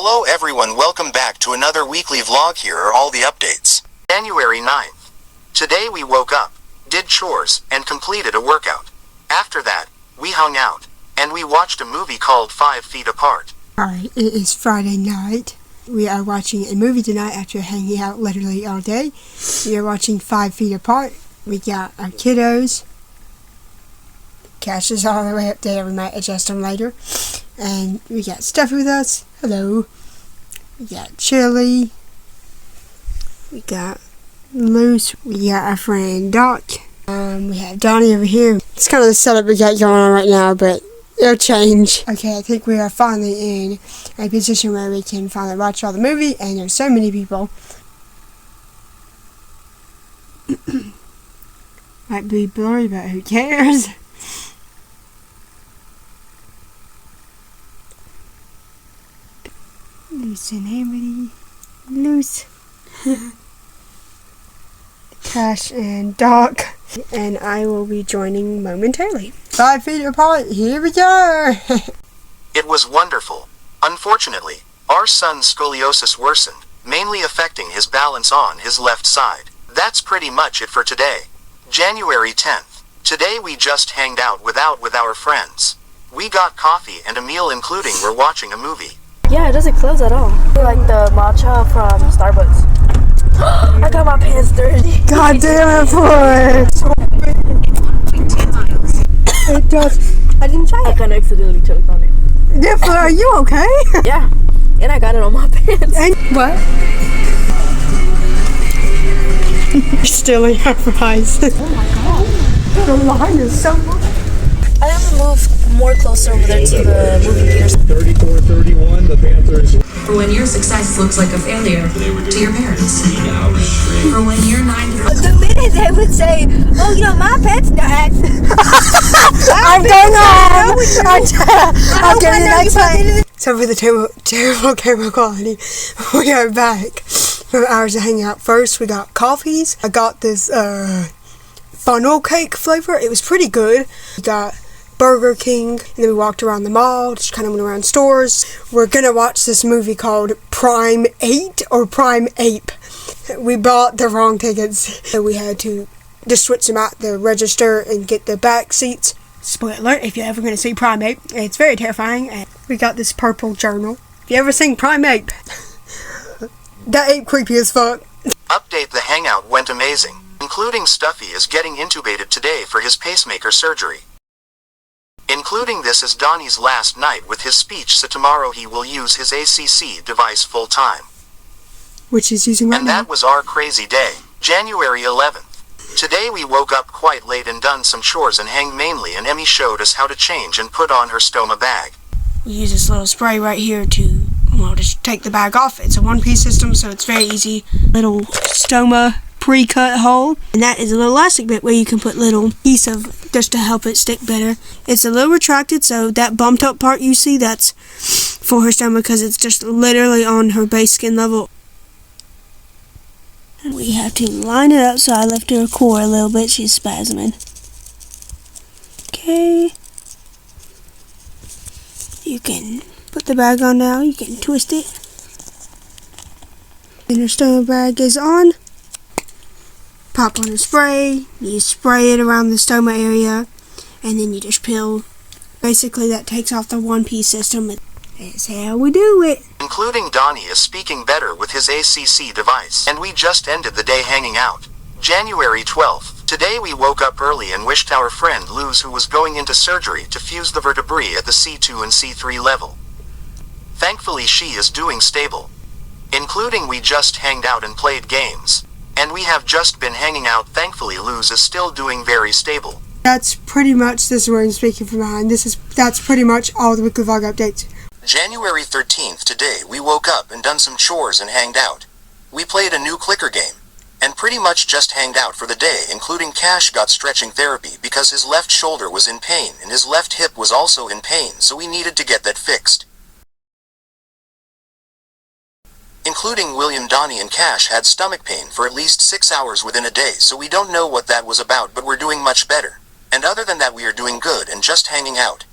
Hello everyone, welcome back to another weekly vlog. Here are all the updates. January 9th. Today we woke up, did chores, and completed a workout. After that, we hung out, and we watched a movie called 5 Feet Apart. Alright, it is Friday night. We are watching a movie tonight after hanging out literally all day. We are watching 5 Feet Apart. We got our kiddos. Cash is all the way up there. We might adjust them later. And we got Stuffy with us. Hello. We got Chili. We got Loose. We got our friend Doc. We have Donny over here. It's kind of the setup we got going on right now, but it'll change. Okay, I think we are finally in a position where we can finally watch all the movie, and there's so many people. Might be blurry, but who cares? Loose and Emmie. Loose. Cash and Doc. And I will be joining momentarily. 5 Feet Apart, here we go! It was wonderful. Unfortunately, our son's scoliosis worsened, mainly affecting his balance on his left side. That's pretty much it for today. January 10th. Today we just hanged out with our friends. We got coffee and a meal, including we're watching a movie. Yeah, it doesn't close at all. Like the matcha from Starbucks. I got my pants dirty. God damn it, Floyd! It does. I didn't try it. I kind of accidentally choked on it. Yeah, Floyd, are you okay? Yeah, and I got it on my pants. And what? You're stealing our fries. Oh my god. The line is so long. I have to move more closer over there to the movie theaters. 34-31, the Panthers. For when your success looks like a failure to your parents. For when you're 9. The minute they would say, oh, you know, my pet's died. I'm going on. I'll get it next time. So for the terrible camera quality, we are back from hours of hanging out. First, we got coffees. I got this funnel cake flavor. It was pretty good. We got Burger King, and then we walked around the mall, just kind of went around stores. We're gonna watch this movie called Prime 8 or Prime Ape. We bought the wrong tickets, so we had to just switch them out the register and get the back seats. Spoiler alert, if you're ever gonna see Prime Ape, it's very terrifying. And we got this purple journal. If you ever seen Prime Ape, that ape creepy as fuck. Update: the hangout went amazing, including Stuffy is getting intubated today for his pacemaker surgery. Including this is Donny's last night with his speech, so tomorrow he will use his ACC device full time. Which he's using right now. And that was our crazy day, January 11th. Today we woke up quite late and done some chores and hang mainly, and Emmie showed us how to change and put on her stoma bag. We use this little spray right here to, well, just take the bag off. It's a one-piece system, so it's very easy. Little stoma pre-cut hole, and that is a little elastic bit where you can put little piece of just to help it stick better. It's a little retracted, so that bumped up part you see, that's for her stoma because it's just literally on her base skin level. And we have to line it up, so I left her core a little bit. She's spasming. Okay. You can put the bag on now. You can twist it. And her stoma bag is on. Pop on a spray, you spray it around the stoma area, and then you just peel. Basically, that takes off the one-piece system. That's how we do it. Including Donny is speaking better with his ACC device. And we just ended the day hanging out. January 12th. Today we woke up early and wished our friend Luz, who was going into surgery, to fuse the vertebrae at the C2 and C3 level. Thankfully she is doing stable. Including we just hanged out and played games. And we have just been hanging out. Thankfully Luz is still doing very stable. That's pretty much, this is where I'm speaking from behind. That's pretty much all the weekly vlog updates. January 13th. Today we woke up and done some chores and hanged out. We played a new clicker game. And pretty much just hanged out for the day, including Cash got stretching therapy because his left shoulder was in pain and his left hip was also in pain, so we needed to get that fixed. Including William, Donny, and Cash had stomach pain for at least 6 hours within a day, so we don't know what that was about, but we're doing much better. And other than that we are doing good and just hanging out.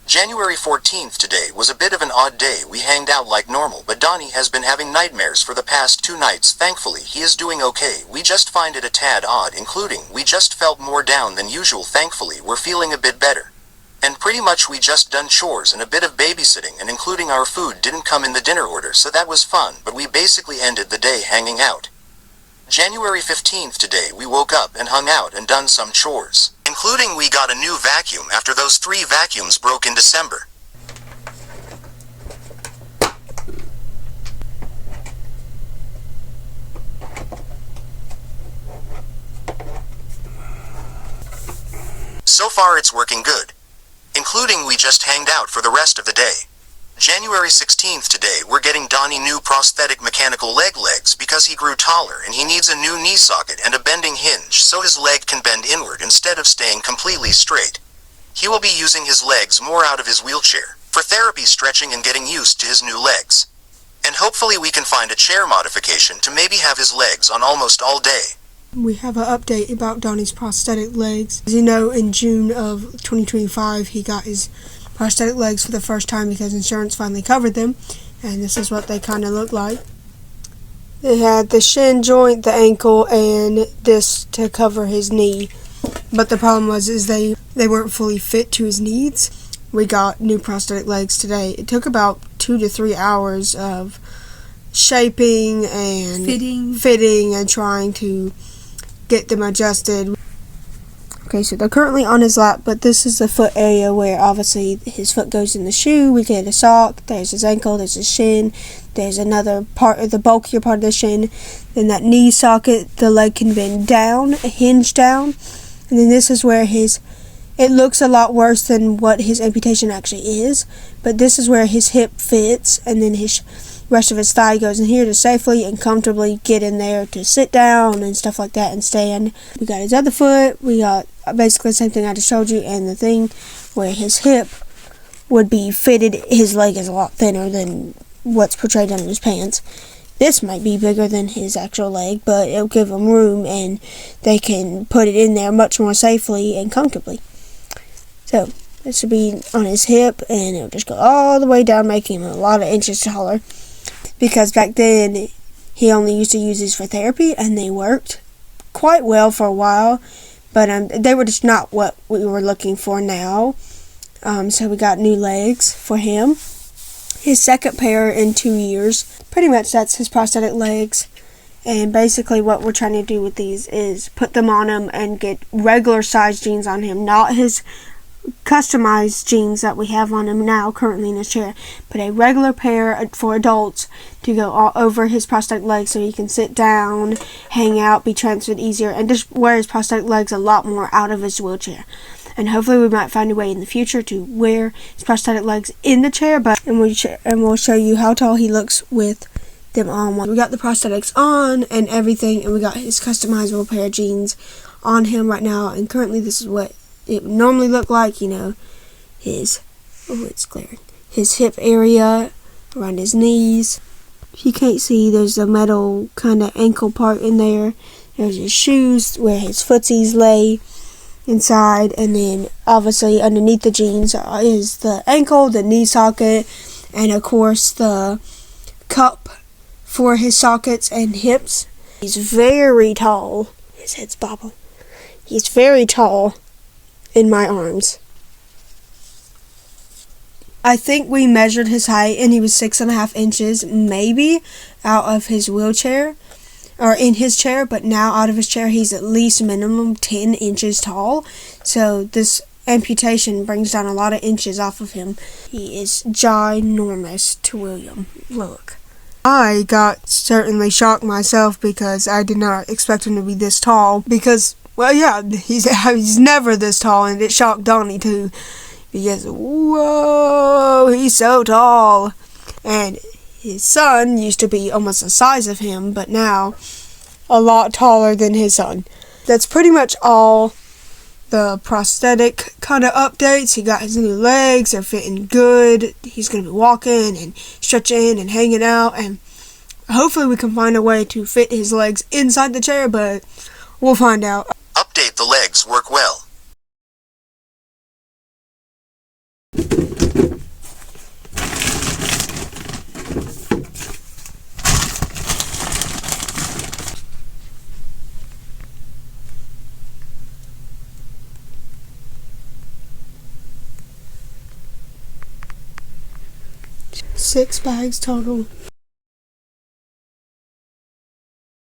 January 14th today was a bit of an odd day. We hanged out like normal, but Donny has been having nightmares for the past 2 nights. Thankfully, he is doing okay. We just find it a tad odd, including we just felt more down than usual. Thankfully, we're feeling a bit better. And pretty much we just done chores and a bit of babysitting, and including our food didn't come in the dinner order, so that was fun, but we basically ended the day hanging out. January 15th today we woke up and hung out and done some chores. Including we got a new vacuum after those 3 vacuums broke in December. So far it's working good. Including we just hanged out for the rest of the day. January 16th today we're getting Donny new prosthetic mechanical legs because he grew taller and he needs a new knee socket and a bending hinge so his leg can bend inward instead of staying completely straight. He will be using his legs more out of his wheelchair for therapy, stretching, and getting used to his new legs. And hopefully we can find a chair modification to maybe have his legs on almost all day. We have an update about Donny's prosthetic legs. As you know, in June of 2025, he got his prosthetic legs for the first time because insurance finally covered them, and this is what they kind of look like. They had the shin joint, the ankle, and this to cover his knee, but the problem was they weren't fully fit to his needs. We got new prosthetic legs today. It took about 2 to 3 hours of shaping and fitting and trying to get them adjusted. Okay, so they're currently on his lap, but this is the foot area where obviously his foot goes in the shoe. We get a sock, there's his ankle, there's his shin, there's another part of the bulkier part of the shin. Then that knee socket, the leg can bend down, hinge down. And then this is where it looks a lot worse than what his amputation actually is, but this is where his hip fits, and then his rest of his thigh goes in here to safely and comfortably get in there to sit down and stuff like that and stand. We got his other foot, we got basically the same thing I just showed you, and the thing where his hip would be fitted, his leg is a lot thinner than what's portrayed on his pants. This might be bigger than his actual leg, but it'll give them room and they can put it in there much more safely and comfortably. So this would be on his hip, and it'll just go all the way down, making him a lot of inches taller. Because back then, he only used to use these for therapy, and they worked quite well for a while, but they were just not what we were looking for now. So we got new legs for him. His second pair in 2 years. Pretty much that's his prosthetic legs. And basically what we're trying to do with these is put them on him and get regular size jeans on him, not his customized jeans that we have on him now currently in his chair, but a regular pair for adults to go all over his prosthetic legs so he can sit down, hang out, be transferred easier, and just wear his prosthetic legs a lot more out of his wheelchair. And hopefully we might find a way in the future to wear his prosthetic legs in the chair, and we'll show you how tall he looks with them on. We got the prosthetics on and everything, and we got his customizable pair of jeans on him right now, and currently this is what it would normally look like, his hip area around his knees. If you can't see, there's a metal kind of ankle part in there. There's his shoes where his footsies lay inside, and then obviously underneath the jeans is the ankle, the knee socket, and of course the cup for his sockets and hips. He's very tall. His head's bobble. He's very tall in my arms. I think we measured his height and he was 6.5 inches maybe out of his wheelchair or in his chair, but now out of his chair he's at least minimum 10 inches tall. So this amputation brings down a lot of inches off of him. He is ginormous to William. Look. I got certainly shocked myself because I did not expect him to be this tall because, well, yeah, he's never this tall, and it shocked Donny too because, whoa, he's so tall. And his son used to be almost the size of him, but now a lot taller than his son. That's pretty much all the prosthetic kind of updates. He got his new legs, they're fitting good. He's going to be walking and stretching and hanging out, and hopefully we can find a way to fit his legs inside the chair, but we'll find out. Update: the legs work well. 6 bags total.